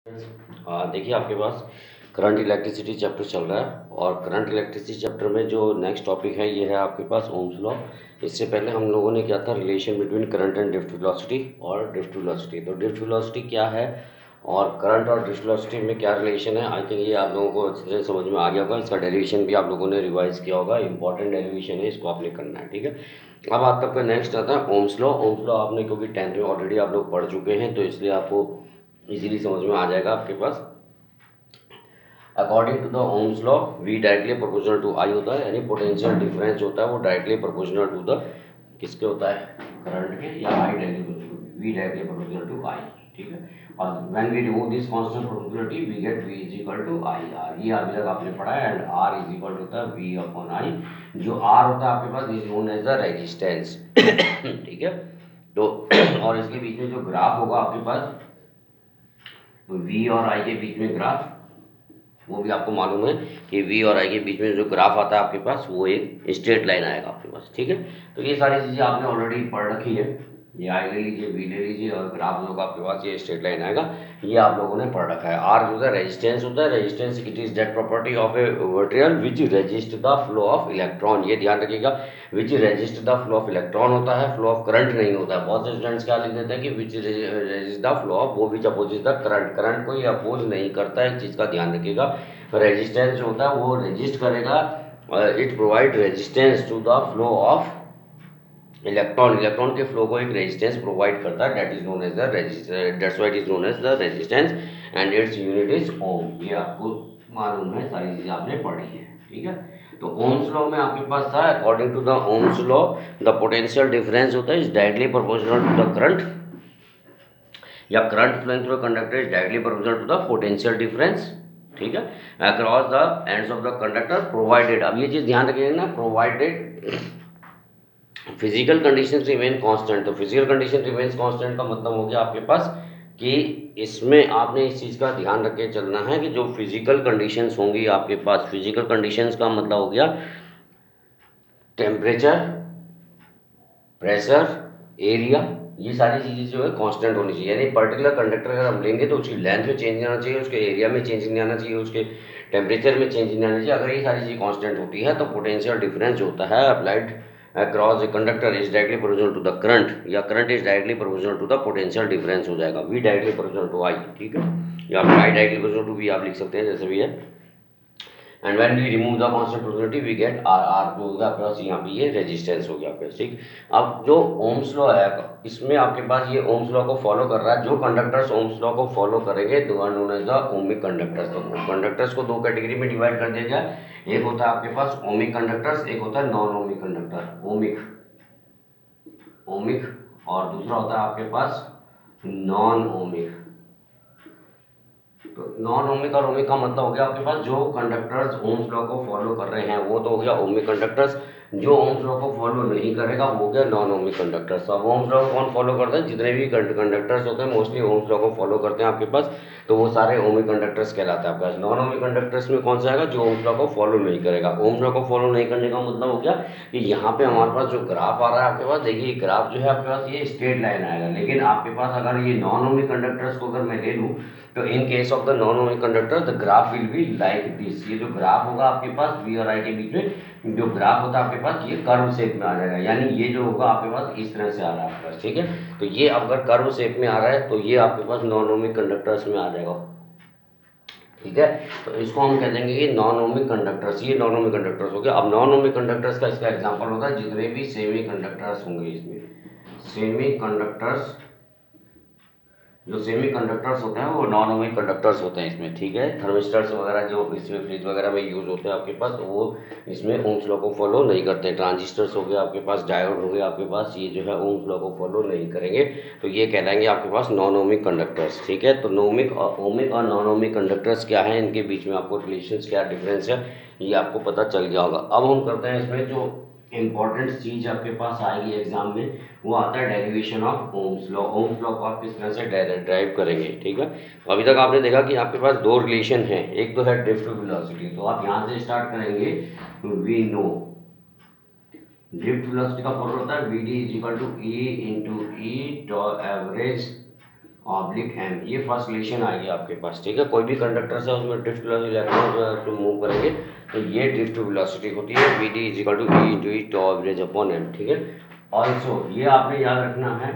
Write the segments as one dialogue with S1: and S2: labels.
S1: देखिए आपके पास current electricity chapter चल रहा है और करंट इलेक्ट्रिसिटी चैप्टर में जो नेक्स्ट टॉपिक है ये है आपके पास ओम्स लॉ। इससे पहले हम लोगों ने क्या था, relation between current and drift velocity और ड्रिफ्ट वेलोसिटी। तो ड्रिफ्ट वेलोसिटी क्या है और करंट और ड्रिफ्ट वेलोसिटी में क्या रिलेशन है, आई थिंक ये आप लोगों को अच्छे से समझ में आ गया होगा। इसका डेरिवेशन भी आप लोगों ने रिवाइज किया होगा, इंपॉर्टेंट डेरिवेशन है, इसको आपने करना है, ठीक है। अब आप तक का नेक्स्ट आता है ओम्स लॉ। ओम्स लॉ आपने क्योंकि टेंथ में ऑलरेडी आप लोग पढ़ चुके हैं तो इसलिए आपको इजीली समझ में आ जाएगा आपके पास। According to the Ohm's law V directly proportional to I होता है, यानी पोटेंशियल डिफरेंस होता है वो डायरेक्टली प्रोपोर्शनल टू द किसके होता है, करंट के, या I directly V directly proportional to I, ठीक है। और when we remove this constant proportionality we get v is equal to I R. ये अभी तक आपने पढ़ा है। And r is equal to होता है v अपॉन आई। जो r होता है आपके पास is known as the resistance, ठीक है। तो और इसके बीच में जो ग्राफ होगा आपके पास, तो v और i के बीच में ग्राफ, वो भी आपको मालूम है कि v और i के बीच में जो ग्राफ आता है आपके पास वो एक स्ट्रेट लाइन आएगा आपके पास, ठीक है। तो ये सारी चीज़ें आपने ऑलरेडी पढ़ रखी है। ये आई ले लीजिए, v ले लीजिए, और ग्राफ जो आपके पास ये स्ट्रेट लाइन आएगा, ये आप लोगों ने पढ़ रखा है। r जो है रेजिस्टेंस होता है। Resistance it is that property of a material which resist the flow of electron. ये ध्यान रखिएगा, विच resist the flow of electron होता है, फ्लो ऑफ करंट नहीं होता है। बहुत से स्टूडेंट्स क्या लिख देते हैं कि विच रेजिस्ट द फ्लो ऑफ, वो विच अपोजिट द करंट। करंट को ये अपोज नहीं करता है, एक चीज़ का ध्यान रखिएगा। रेजिस्टेंस जो होता है वो रेजिस्ट करेगा, it provide resistance to the flow of electron. Electron के फ्लो को एक रेजिस्टेंस प्रोवाइड करता है, that is known as the resistance, that's why it is known as the resistance and its unit is ohm. ये आपको मालूम है, सारी चीजें आपने पढ़ी है, ठीक है। तो ओम्स लॉ में आपके पास था, according to the Ohm's law the potential difference होता है is directly proportional to the current, या current flowing through conductor is directly proportional to the potential difference, ठीक है, across the ends of the conductor provided. अब ये चीज ध्यान रखिएगा ना, provided physical condition remain constant. तो फिजिकल कंडीशन रिमेन्स कांस्टेंट का मतलब हो गया आपके पास कि इसमें आपने इस चीज़ का ध्यान रख के चलना है कि जो फिजिकल कंडीशंस होंगी आपके पास, फिजिकल कंडीशंस का मतलब हो गया टेम्परेचर, प्रेशर, एरिया, ये सारी चीज़ें जो है कांस्टेंट होनी चाहिए। यानी पर्टिकुलर कंडक्टर अगर हम लेंगे तो उसकी लेंथ में चेंज नहीं आना चाहिए, उसके एरिया में चेंज नहीं आना चाहिए, उसके टेम्परेचर में चेंज नहीं आना चाहिए। अगर ये सारी चीज़ कांस्टेंट होती है तो पोटेंशियल डिफरेंस जो होता है applied across a conductor is directly proportional to the current, या current is directly proportional to the potential difference हो जाएगा, v directly proportional to i, ठीक है, या i directly proportional to v आप लिख सकते हैं, जैसे भी है। And when we remove the constant probability we get R. R जो होगा आपके पास यहाँ पे ये रेजिस्टेंस हो गया आपके पास, ठीक। अब जो ओम्स लॉ है इसमें आपके पास ये ओम्स लॉ को फॉलो कर रहा है। जो कंडक्टर्स ओम्स लॉ को फॉलो करेंगे दो are known as the ohmic conductors. तो कंडक्टर्स को दो कैटेगरी में डिवाइड कर दिया गया, एक होता है आपके पास ओमिक कंडक्टर्स, एक होता है non ohmic conductor. Ohmic, ohmic, और दूसरा होता है आपके पास नॉन ओमिक। तो नॉन ओमिक और ओमिक का मतलब हो गया आपके पास जो कंडक्टर्स ओम्स लॉ को फॉलो कर रहे हैं वो तो हो गया ओमिक कंडक्टर्स, जो ओम्स लॉ को फॉलो नहीं करेगा वो हो गया नॉन ओमिक कंडक्टर्स। अब ओम्स लॉ को कौन फॉलो करता है, जितने भी कंडक्टर्स होते हैं मोस्टली ओम्स लॉ को फॉलो करते हैं आपके पास, तो वो सारे ओमिक कंडक्टर्स कहलाते हैं आपके पास। नॉन ओमिक कंडक्टर्स में कौन सा आएगा, जो ओम्स लॉ को फॉलो नहीं करेगा। ओम्स लॉ को फॉलो नहीं करने का मतलब हो गया कि यहाँ पे हमारे पास जो ग्राफ आ रहा है आपके पास, देखिए ग्राफ जो है आपके पास ये स्ट्रेट लाइन आएगा, लेकिन आपके पास अगर ये नॉन ओमिक कंडक्टर्स को अगर मैं ले लूँ तो in case of the non ohmic conductor the graph will be like this. ये जो ग्राफ होगा आपके पास v और i के बीच में जो ग्राफ होता है आपके पास ये कर्व शेप में आ जाएगा, यानी ये जो होगा आपके पास इस तरह से आ रहा है आपके पास, ठीक है। तो ये अगर कर्व शेप में आ रहा है तो ये आपके पास नॉन ओमिक कंडक्टर्स में आ जाएगा, ठीक है। तो इसको हम कह देंगे कि नॉन ओमिक कंडक्टर्स, ये नॉन ओमिक कंडक्टर्स हो गया। अब नॉन ओमिक कंडक्टर्स का इसका एग्जांपल होता है जितने भी सेमी कंडक्टर्स होंगे, इसमें सेमी कंडक्टर्स, जो सेमी कंडक्टर्स होते हैं वो नॉन ओमिक कंडक्टर्स होते हैं इसमें, ठीक है। थर्मिस्टर्स वगैरह जो इसमें फ्रिज वगैरह में यूज होते हैं आपके पास, तो वो इसमें ओम्स लॉ को फॉलो नहीं करते हैं। ट्रांजिस्टर्स हो गए आपके पास, डायोड हो गए आपके पास, ये जो है ओम्स लॉ को फॉलो नहीं करेंगे, तो ये कहलाएंगे आपके पास नॉन ओमिक कंडक्टर्स, ठीक है। तो ओमिक और नॉन ओमिक कंडक्टर्स क्या है, इनके बीच में आपको रिलेशन क्या डिफरेंस है ये आपको पता चल गया होगा। अब हम करते हैं इसमें जो इंपॉर्टेंट चीज आपके पास आएगी एग्जाम में, वो आता है derivation of Ohm's law. Ohms law को आप किस तरह से ड्राइव करेंगे, ठीक है। तो अभी तक आपने देखा कि आपके पास दो रिलेशन है, एक तो है ड्रिफ्ट वेलोसिटी, तो आप यहाँ से स्टार्ट करेंगे। वी नो ड्रिफ्ट वेलोसिटी का फॉर्मूला होता है we D is equal to E into E tau average oblique M, ये फर्स्ट रिलेशन आएगी आपके पास, ठीक है। कोई भी कंडक्टर से उसमें ड्रिफ्ट वेलोसिटी इलेक्ट्रॉन जो है उसको मूव करेंगे तो ये ड्रिफ्ट वेलोसिटी होती है we D is equal to E into e tau average upon m, ठीक है। ऑल्सो ये आपने याद रखना है,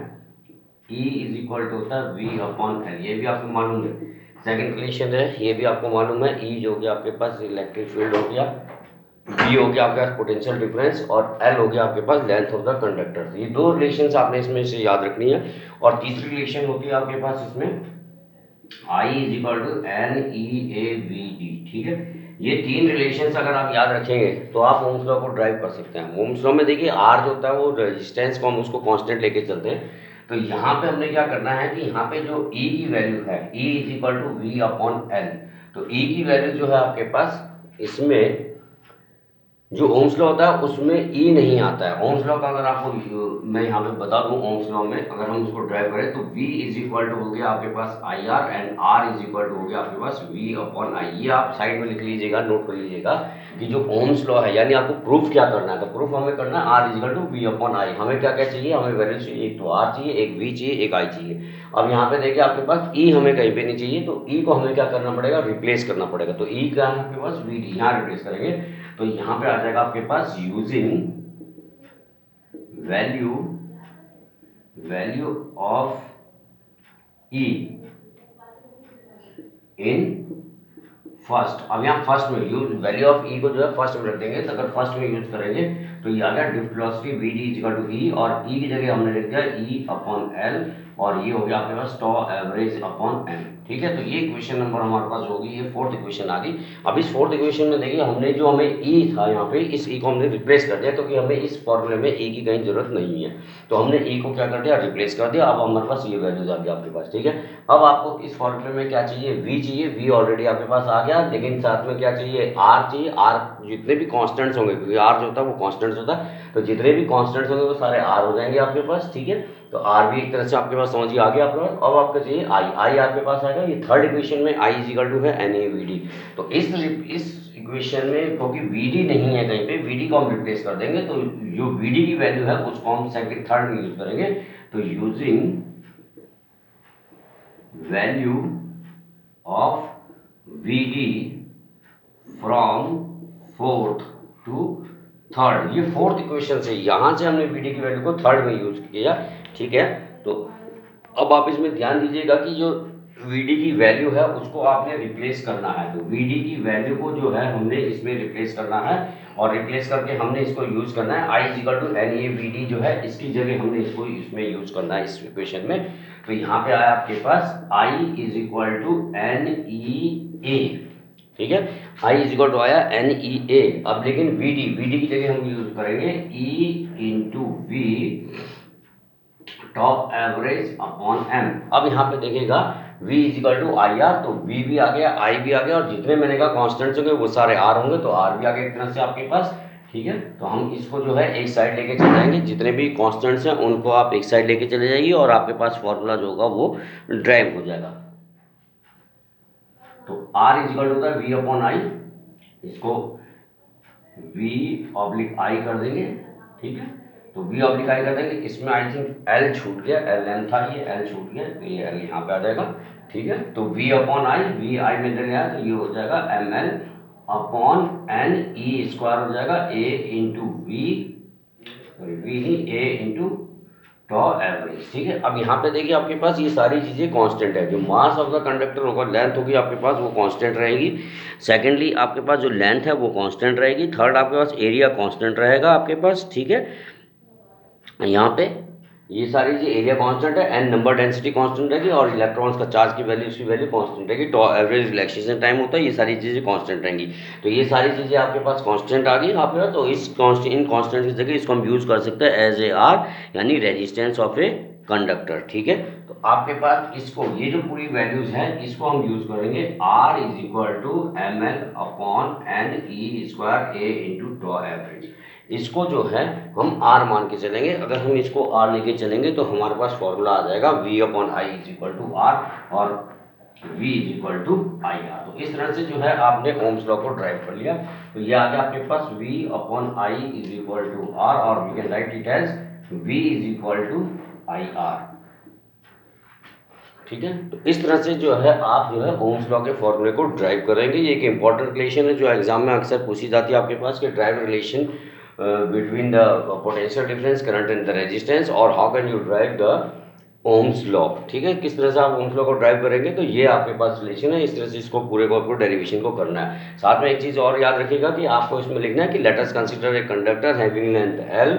S1: ई इज इक्वल टू होता है वी अपॉन एल, ये भी आपको मालूम है। सेकेंड रिलेशन है, ये भी आपको मालूम है। ई जो हो गया आपके पास इलेक्ट्रिक फील्ड हो गया, बी हो गया आपके पास पोटेंशियल डिफरेंस, और एल हो गया आपके पास लेंथ ऑफ द कंडक्टर। ये दो रिलेशंस आपने इसमें से याद रखनी है। और तीसरी रिलेशन होती है आपके पास इसमें I is equal to N E A V D, ठीक है। ये तीन रिलेशंस अगर आप याद रखेंगे तो आप ओम्स लॉ को ड्राइव कर सकते हैं। ओम्स लॉ में देखिए आर जो होता है वो रेजिस्टेंस को हम उसको कांस्टेंट लेके चलते हैं। तो यहाँ पे हमने क्या करना है कि यहाँ पे जो ई की वैल्यू है, e is equal to v upon l, तो ई की वैल्यू जो है आपके पास इसमें जो ओम्स लॉ होता है उसमें ई नहीं आता है। ओम्स लॉ का अगर आपको मैं यहाँ पे बता दूं, ओम्स लॉ में अगर हम उसको ड्राइव करें तो V इज इक्वल टू हो गया आपके पास I R and R is equal to हो गया आपके पास V अपॉन आई। ये आप साइड में लिख लीजिएगा, नोट कर लीजिएगा कि जो ओम्स लॉ है, यानी आपको प्रूफ क्या करना है, तो प्रूफ हमें करना है R is equal to V upon I. हमें क्या क्या चाहिए, हमें वैल्यू चाहिए, एक तो R चाहिए, एक V चाहिए, एक I चाहिए। अब यहाँ पे देखिए आपके पास E हमें कहीं पे नहीं चाहिए, तो E को हमें क्या करना पड़ेगा, रिप्लेस करना पड़ेगा। तो E क्या है आपके पास V D, यहाँ रिप्लेस करेंगे तो यहाँ पे आ जाएगा आपके पास using value of E in first. अब यहाँ फर्स्ट में यूज वैल्यू ऑफ E को जो है फर्स्ट में रख देंगे, तो अगर फर्स्ट में यूज करेंगे तो ये आ गया drift velocity V D equal to E, और E की जगह हमने लिख दिया E अपॉन एल, और ये हो गया आपके पास टॉ एवरेज अपॉन एम, ठीक है। तो ये इक्वेशन नंबर हमारे पास होगी, ये फोर्थ इक्वेशन आ गई। अब इस फोर्थ इक्वेशन में देखिए हमने जो हमें E था यहाँ पे, इस E को हमने रिप्लेस कर दिया क्योंकि हमें इस फॉर्मूले में E की कहीं जरूरत नहीं है, तो हमने E को क्या कर दिया, रिप्लेस कर दिया। अब हमारे पास ये वैल्यूज आ गई आपके पास, ठीक है। अब आपको इस फॉर्मूले में क्या चाहिए, V चाहिए, V ऑलरेडी आपके पास आ गया, लेकिन साथ में क्या चाहिए, R चाहिए। R जितने भी कॉन्स्टेंट्स होंगे, क्योंकि R जो होता है वो कॉन्स्टेंट्स होता है, तो जितने भी कॉन्स्टेंट्स होंगे वो सारे R हो जाएंगे आपके पास, ठीक है। तो R भी एक तरह से आपके पास समझिए आ गया आपके पास। अब आपका चाहिए I आपके पास आएगा, ये थर्ड इक्वेशन में I इज इक्वल टू है NaVd। तो इस इक्वेशन में क्योंकि Vd नहीं है कहीं पे, Vd को हम रिप्लेस कर देंगे, तो जो Vd की वैल्यू है उसको हम सेकंड थर्ड में यूज करेंगे। तो using value of Vd from fourth to third, ये फोर्थ इक्वेशन से, यहां से हमने Vd की वैल्यू को थर्ड में यूज किया, ठीक है। तो अब आप इसमें ध्यान दीजिएगा कि जो Vd की वैल्यू है उसको आपने रिप्लेस करना है। तो Vd की वैल्यू को जो है हमने इसमें रिप्लेस करना है, और रिप्लेस करके हमने इसको यूज करना है I इक्वल टू NaVd जो है, इसकी जगह हमने इसको इसमें यूज करना है इस इक्वेशन में। तो यहाँ पे आया आपके पास I is equal to NeA, ठीक है। I इज इक्वल टू आया NeA। अब लेकिन Vd की जगह हम यूज करेंगे E into v tau average upon m. अब यहाँ पे देखिएगा V is equal to I R, तो V भी आ गया, I भी आ गया, और जितने मैंने कहा कॉन्स्टेंट्स होंगे वो सारे R होंगे, तो R भी आ गया एक तरह से आपके पास, ठीक है। तो हम इसको जो है एक साइड लेके चले जाएंगे, जितने भी कॉन्स्टेंट्स हैं उनको आप एक साइड लेके चले जाइए, और आपके पास फॉर्मूला जो होगा वो ड्राइव हो जाएगा। तो R इज इक्वल टू होता है V अपॉन आई, इसको V ऑब्लिक आई कर देंगे, ठीक है। तो V ऑब्लिक आई कर देंगे, इसमें आई थिंक L छूट गया, L लेंथ था, ये L छूट गया, तो ये L यहाँ पे आ जाएगा, ठीक है। तो V अपॉन आई, V आई में चले आया तो ये हो जाएगा ml upon n e square हो जाएगा A इंटू वी, वी नहीं A इंटू टॉ एवरेज, ठीक है। अब यहाँ पे देखिए आपके पास ये सारी चीज़ें कांस्टेंट है। जो मास ऑफ द कंडक्टर होगा, लेंथ होगी आपके पास, वो कांस्टेंट रहेगी। सेकेंडली आपके पास जो लेंथ है वो कांस्टेंट रहेगी। थर्ड आपके पास एरिया कांस्टेंट रहेगा आपके पास, ठीक है। यहाँ पे ये सारी चीज़ एरिया कांस्टेंट है, एंड नंबर डेंसिटी कांस्टेंट रहेगी, और इलेक्ट्रॉन्स का चार्ज की वैल्यू, उसकी वैल्यू कांस्टेंट रहेगी। टॉ एवरेज रिलैक्सेशन टाइम होता है, ये सारी चीज़ें कांस्टेंट रहेंगी। तो ये सारी चीज़ें आपके पास कांस्टेंट आ गई आपके पास। तो इस इन कांस्टेंट की जगह इसको हम यूज़ कर सकते हैं एज ए आर, यानी रेजिस्टेंस ऑफ ए कंडक्टर, ठीक है। तो आपके पास इसको, ये जो पूरी वैल्यूज हैं इसको हम यूज करेंगे R is equal to ml upon n e square A into tau average. इसको जो है हम R मान के चलेंगे। अगर हम इसको R लेके चलेंगे तो हमारे पास फॉर्मूला आ जाएगा V upon I is equal to R, और V is equal to I R. तो इस तरह से जो है आपने ओम्स लॉ को ड्राइव कर लिया। तो ये आ गया आपके पास V upon I is equal to R, और we can write it as V is equal to I R, ठीक है। तो इस तरह से जो है आप जो है ओम्स लॉ के फॉर्मूले को ड्राइव करेंगे। ये एक इंपॉर्टेंट रिलेशन है जो एग्जाम में अक्सर पूछी जाती है आपके पास, कि derive relation between the potential difference, current and the resistance, और how can you derive the Ohm's law. ठीक है, किस तरह से आप ओम्स लॉ को ड्राइव करेंगे, तो ये आपके पास रिलेशन है। इस तरह से इसको पूरे को आपको डेरिवेशन को करना है। साथ में एक चीज़ और याद रखिएगा कि आपको इसमें लिखना है कि let us consider a conductor having length L,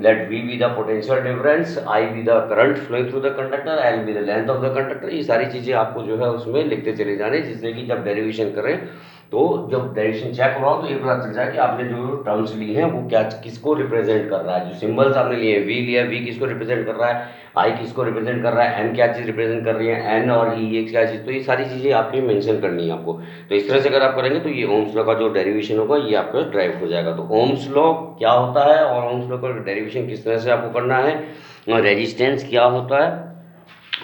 S1: let V be the potential difference, I be the current flowing through the conductor, L be the length of the conductor। ये सारी चीज़ें आपको जो है उसमें लिखते चले जाने, जिससे कि जब डेरिवेशन करें तो जब डेरिवेशन चेक हो रहा हो तो ये पता चल जाए कि आपने जो टर्म्स ली हैं वो क्या किसको रिप्रेजेंट कर रहा है। जो सिंबल्स आपने लिए, V लिया, V किसको रिप्रेजेंट कर रहा है, I किसको रिप्रेजेंट कर रहा है, N क्या चीज़ रिप्रेजेंट कर रही है, N और E ये क्या चीज़। तो ये सारी चीज़ें आपकी मेंशन करनी है आपको। तो इस तरह से अगर आप करेंगे तो ये ओम्स लॉ का जो डेरिवेशन होगा ये आपका ड्राइव हो जाएगा। तो ओम्स लॉ क्या होता है और ओम्स लॉ का डेरिवेशन किस तरह से आपको करना है, रेजिस्टेंस क्या होता है,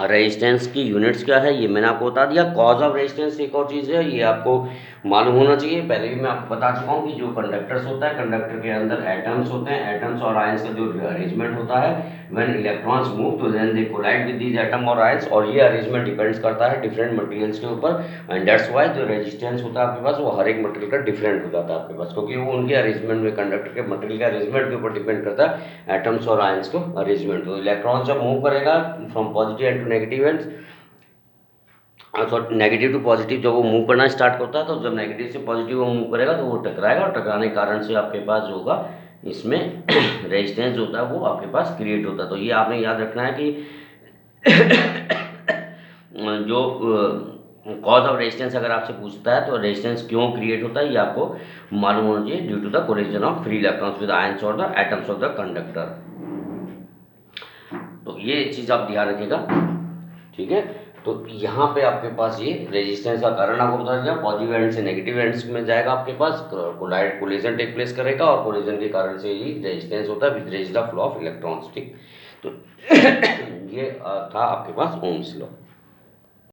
S1: रेजिस्टेंस की यूनिट्स क्या है, ये मैंने आपको बता दिया। कॉज ऑफ रेजिस्टेंस एक और चीज़ है, ये आपको मालूम होना चाहिए। पहले भी मैं आपको बता चुका हूँ कि जो कंडक्टर्स होता है, कंडक्टर के अंदर एटम्स होते हैं, एटम्स और आयंस का जो अरेंजमेंट होता है, व्हेन इलेक्ट्रॉन्स मूव तो then they collide with these atom और आयंस, और ये अरेंजमेंट डिपेंड्स करता है डिफरेंट मटेरियल्स के ऊपर। एंड दैट्स व्हाई जो रेजिस्टेंस होता है आपके पास वो हर एक मटेरियल का डिफरेंट हो जाता है आपके पास, क्योंकि वो उनके अरेंजमेंट में, कंडक्टर के मटेरियल के अरेंजमेंट के ऊपर डिपेंड करता है एटम्स और आयंस को अरेंजमेंट। तो इलेक्ट्रॉन जब मूव करेगा from positive end to negative end, negative to positive जब वो मूव करना स्टार्ट करता है, तो जब नेगेटिव से पॉजिटिव वो मूव करेगा तो वो टकराएगा, और टकराने के कारण से आपके पास जो होगा इसमें रेजिस्टेंस होता है वो आपके पास क्रिएट होता है। तो ये आपने याद रखना है कि जो कॉज ऑफ रेजिस्टेंस अगर आपसे पूछता है तो रेजिस्टेंस क्यों क्रिएट होता है ये आपको मालूम होना चाहिए, due to the collision of free electrons with ions और the atoms of the conductor. तो ये चीज़ आप ध्यान रखिएगा। ठीक है, तो यहाँ पे आपके पास ये रेजिस्टेंस का कारण आपको बता दिया, पॉजिटिव एंड से नेगेटिव एंड्स में जाएगा आपके पास, कोलाइड कोलिजन टेक प्लेस करेगा, और कोलिजन के कारण से ही रेजिस्टेंस होता है, with raise the flow of electrons. ठीक, तो ये था आपके पास ओम्स लॉ।